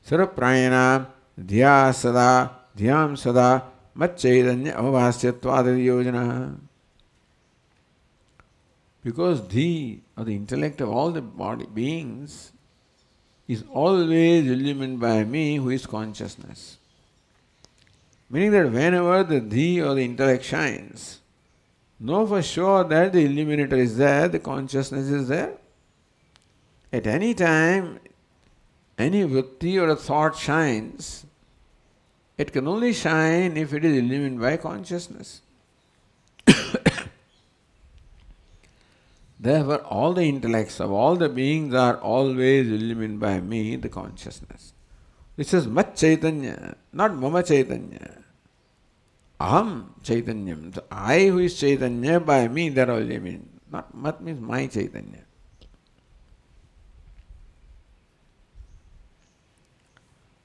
Sarva pranina, dhya sada, dhyam sada, macchaidanya avavasyatvad yojana. Because the, or the intellect of all the body beings, is always illumined by me, who is consciousness. Meaning that whenever the or the intellect shines, know for sure that the illuminator is there, the consciousness is there. At any time, any vritti or a thought shines, it can only shine if it is illumined by consciousness. Therefore, all the intellects of all the beings are always illumined by me, the consciousness. This is mat chaitanya, not mama chaitanya. Aham chaitanyam. So I who is chaitanya, by me they are all illumined. Not mat means my chaitanya.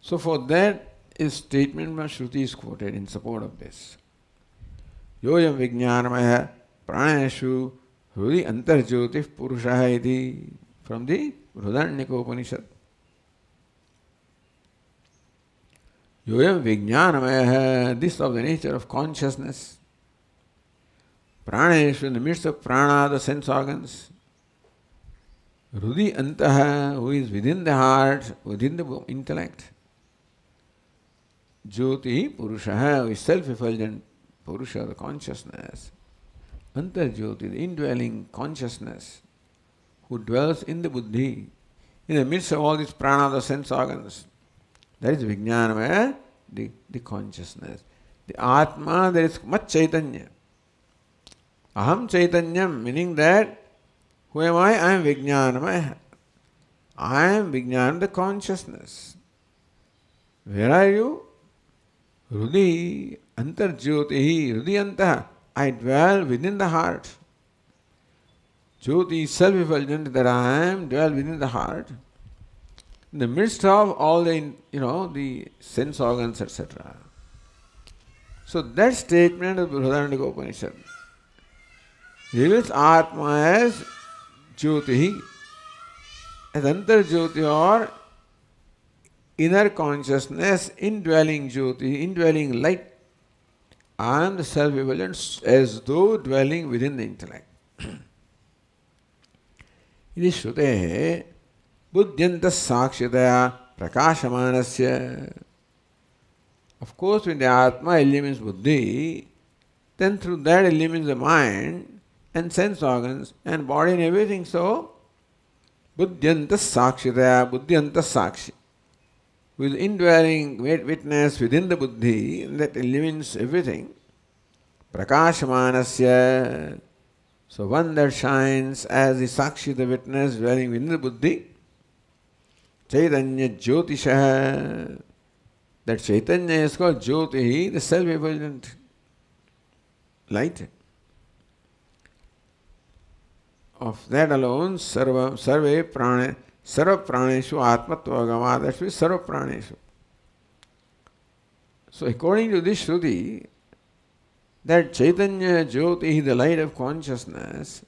So for that, a statement by Shruti is quoted in support of this. Yoyam vijnanamaya pranayashu hrudi antarjyotif purushaha iti, from the Bridahanyaka Upanishad. Yoyam vijnanamaya, this of the nature of consciousness. Pranayashu, in the midst of prana, the sense organs. Hrudi antaha, who is within the heart, within the intellect. Jyoti Purushaha, who is self-effulgent Purusha, the consciousness. Antarjyoti, the indwelling consciousness, who dwells in the buddhi, in the midst of all these prana, the sense organs. That is Vijnanamaya, the consciousness. The Atma, there is much Chaitanya. Aham Chaitanyam, meaning that, who am I? I am Vijnanamaya. I am Vijnana, the consciousness. Where are you? Hrudi antarjyotihi, hrudi antaha. I dwell within the heart. Jyoti is self-effulgent, that I am, dwell within the heart. In the midst of all the, the sense organs, etc. So that statement of Bridahanyaka Upanishad reveals Atma as Jyotihi. as Antarjyoti or inner consciousness, indwelling Jyoti, indwelling light. I am the self-evident as though dwelling within the intellect. It is Shrutehe Buddhyantas Sakshitaya Prakashamanasya. Of course, when the Atma illumines Buddhi, then through that illumines the mind and sense organs and body and everything. So, Buddhyantas Sakshitaya, Buddhyantas Sakshi. With indwelling witness within the Buddhi, that illumines everything. Prakashamanasya. So one that shines as the Sakshi, the witness dwelling within the Buddhi. Chaitanya Jyotisha. That Chaitanya is called Jyoti, the self-evident light. Of that alone, Sarva Praneshu Atmatvagama, that means Sarva Praneshu. So according to this Shruti, that Chaitanya Jyoti, the light of consciousness,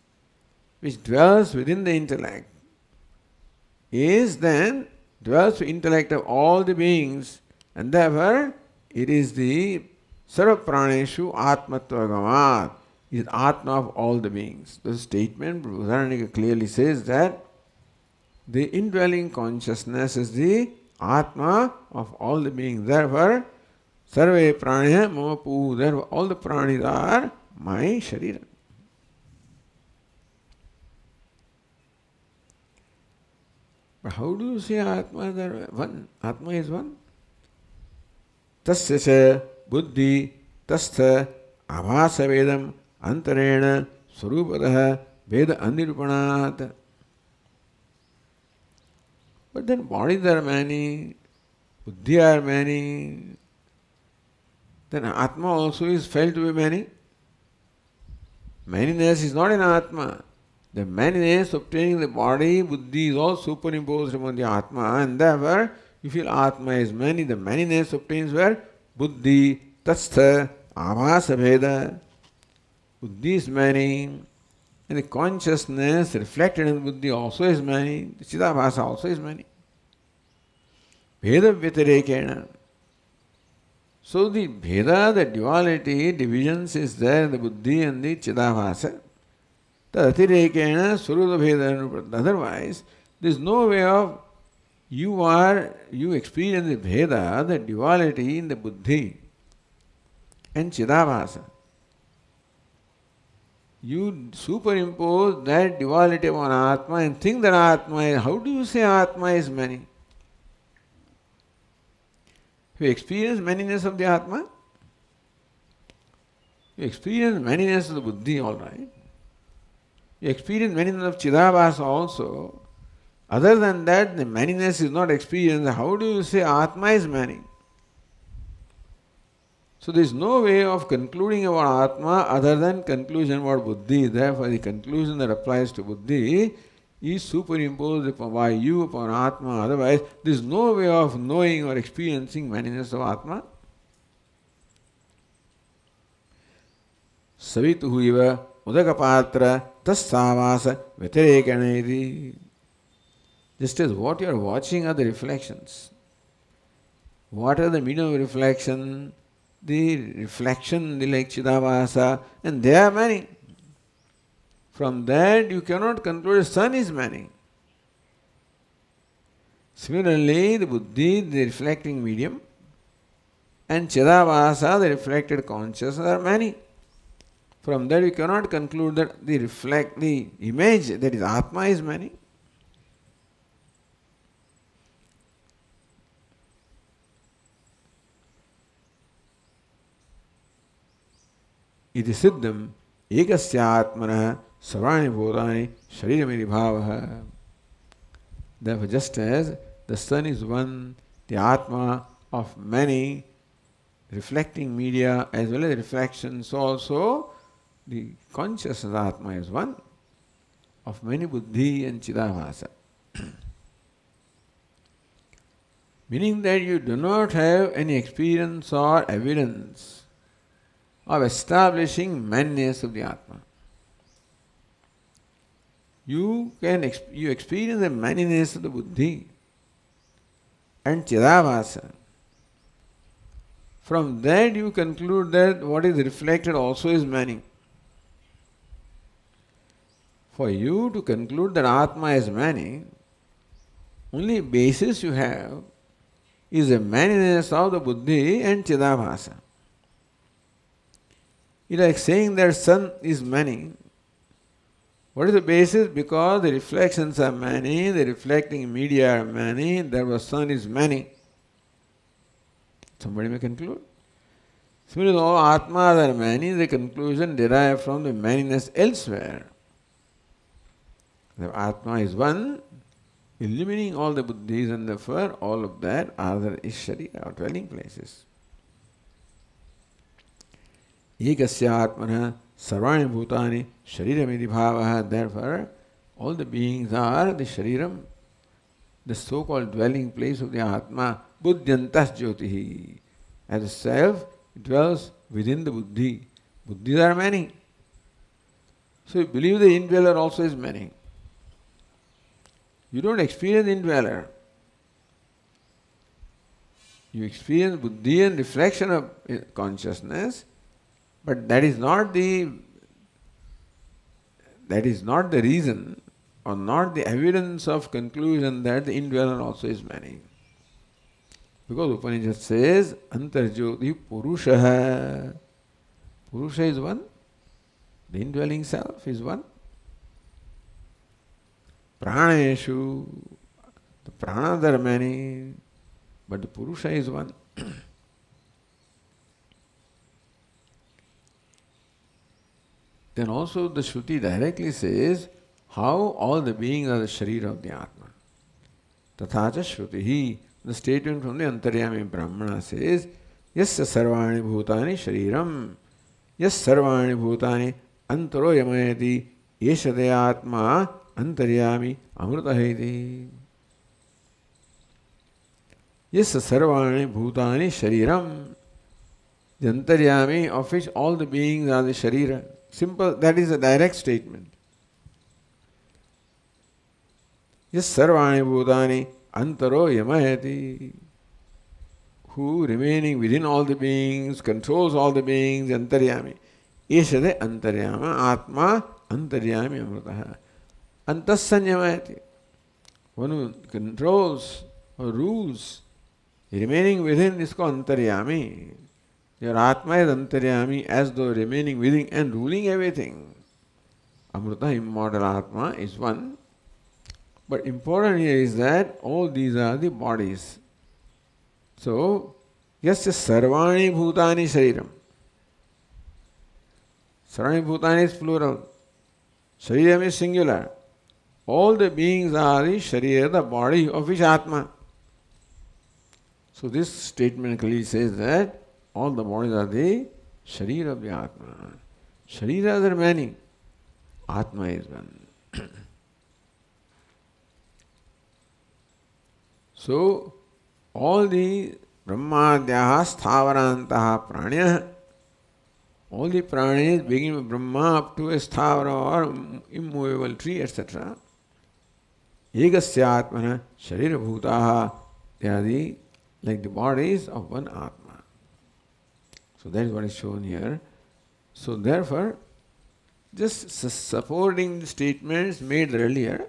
which dwells within the intellect, is then dwells the intellect of all the beings, and therefore it is the Sarva Praneshu Atmatvagamat, is Atma of all the beings. The statement Buddharanika clearly says that the indwelling consciousness is the Atma of all the beings. Therefore, Sarve Praniya Mama Pu, therefore all the pranis are my Sharira. But how do you say Atma is one? Atma is one? Tasya cha buddhi tastha abhasa vedam antarena swarupadah veda anirupanat. But then bodies are many, buddhi are many, then Atma also is felt to be many. Manyness is not in Atma. The manyness obtaining the body, buddhi is all superimposed upon the Atma, and therefore you feel Atma is many. The manyness obtains where? Buddhi, Tastha, Abhasa Veda. Buddhi is many, and the consciousness reflected in Buddhi also is many. The Chidabhasa also is many. Veda Vyatirekena. So the Veda, the duality, divisions is there in the Buddhi and the Chidabhasa. The Atirekena, Suruda Veda. Otherwise, there is no way of you experience the Veda, the duality in the Buddhi and Chidabhasa. You superimpose that duality on Atma and think that Atma is, how do you say Atma is many? You experience manyness of the Atma? You experience manyness of the Buddhi, all right. You experience manyness of Chidabhasa also. Other than that, the manyness is not experienced. How do you say Atma is many? So there is no way of concluding about Atma other than conclusion about Buddhi. Therefore, the conclusion that applies to Buddhi is superimposed by you upon Atma. Otherwise, there is no way of knowing or experiencing manyness of Atma. Savituhu iva udakapatra tasavasa vyatirekanedi. Just as what you are watching are the reflections. What are the medium of reflection? The reflection, the like Chidabhasa, and there are many. From that you cannot conclude the sun is many. Similarly, the Buddhi, the reflecting medium, and Chidabhasa, the reflected consciousness, are many. From that you cannot conclude that the image, that is Atma, is many. Iti siddham ekasya atmana sarvani bhodani sharirami bhavaha. Therefore, just as the sun is one, the Atma of many reflecting media as well as reflections, so also the consciousness Atma is one of many Buddhi and Chidabhasa. Meaning that you do not have any experience or evidence of establishing manyness of the Atma. you experience the manyness of the buddhi and chidabhasa. From that you conclude that what is reflected also is many. For you to conclude that Atma is many, only basis you have is the manyness of the buddhi and chidabhasa. It's like saying that sun is many. What is the basis? Because the reflections are many, the reflecting media are many, therefore sun is many. Somebody may conclude. Similarly, though Atmas are many, the conclusion derived from the manyness elsewhere. The Atma is one, illumining all the buddhis, and therefore all of that are the Ishari, or dwelling places. Ekasya Atmana Sarvani Bhutani Shariramidi Bhavaha. Therefore, all the beings are the Shariram, the so-called dwelling place of the Atma, Buddhyantas Jyotihi. As a self, it dwells within the Buddhi. Buddhis are many. So you believe the indweller also is many. You don't experience indweller. You experience Buddhi and reflection of consciousness, but that is not the reason or not the evidence of conclusion that the indweller also is many. Because Upanishad says, Antarjyoti Purusha. Purusha is one. The indwelling self is one. Pranayeshu. The pranas are many, but the Purusha is one. Then also the Shruti directly says how all the beings are the Sharira of the Atma. Tathacha Shrutihi. The statement from the Antaryami Brahmana says, Yasya sarvani bhutani shariram, Yas sarvani bhutani antaro yamayati, Yeshade Atma Antaryami Amrutaheti. Yasya sarvani bhutani shariram. The Antaryami of which all the beings are the Sharira. Simple, that is a direct statement. Yes, sarvani bhutani antaro yamayati. Who remaining within all the beings, controls all the beings, antaryami. Eshade antaryama, atma antaryami amrutaha. Antassanyamayati. One who controls or rules, remaining within is called antaryami. Your Atma is antaryami, as though remaining within and ruling everything. Amrita, immortal Atma, is one. But important here is that all these are the bodies. So, yasya sarvani bhutani shariram. Sarvani bhutani is plural. Shariram is singular. All the beings are the sharira, the body of which Atma. So this statement clearly says that all the bodies are the Sharira of the Atma. Shariras are many. Atma is one. So, all the Brahmadyaha Sthavarantaha Pranya, all the pranis beginning with Brahma up to a Sthavara or immovable tree, etc. Egasya Atmana Sharira Bhutaha, they are like the bodies of one Atma. So that is what is shown here. So therefore, just supporting the statements made earlier,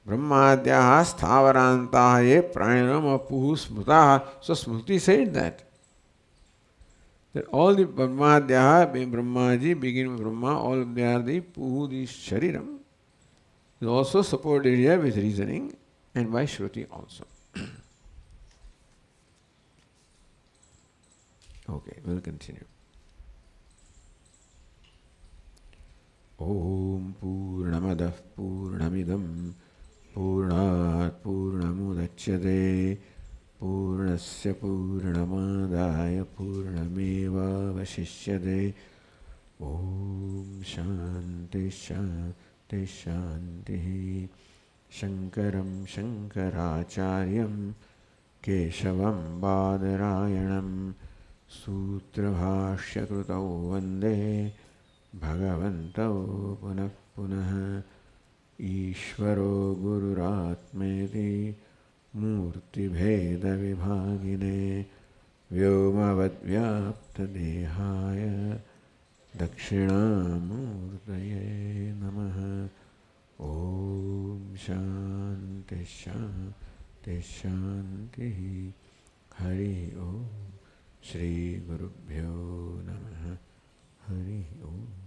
Brahmadyaha Sthavarantaha ye pranam apuhu smutaha. So Smriti said that all the Brahmadyaha, Brahmaji, begin with Brahma, all of them are the puhu, the shariram. Is also supported here with reasoning and by Shruti also. Okay, we'll continue. Om Purnamadah Purnamidam Purnat Purnamudachyate Purnasya Purnamadaya Purnameva Vashishyate. Om Shanti Shanti Shanti. Shankaram Shankaracharyam Keshavam Badarayanam Sutra Bhashya Krutau Vande भगवन्तौ पुनः पुनः ईश्वरो गुरुरात्मेति मूर्तिभेदविभागिने व्योमवद्व्याप्तदेहाय दक्षिणामूर्तये नमः। ॐ शान्ति शान्ति शान्तिः। हरि ओम। श्री गुरुभ्यो नमः। हरि ओम।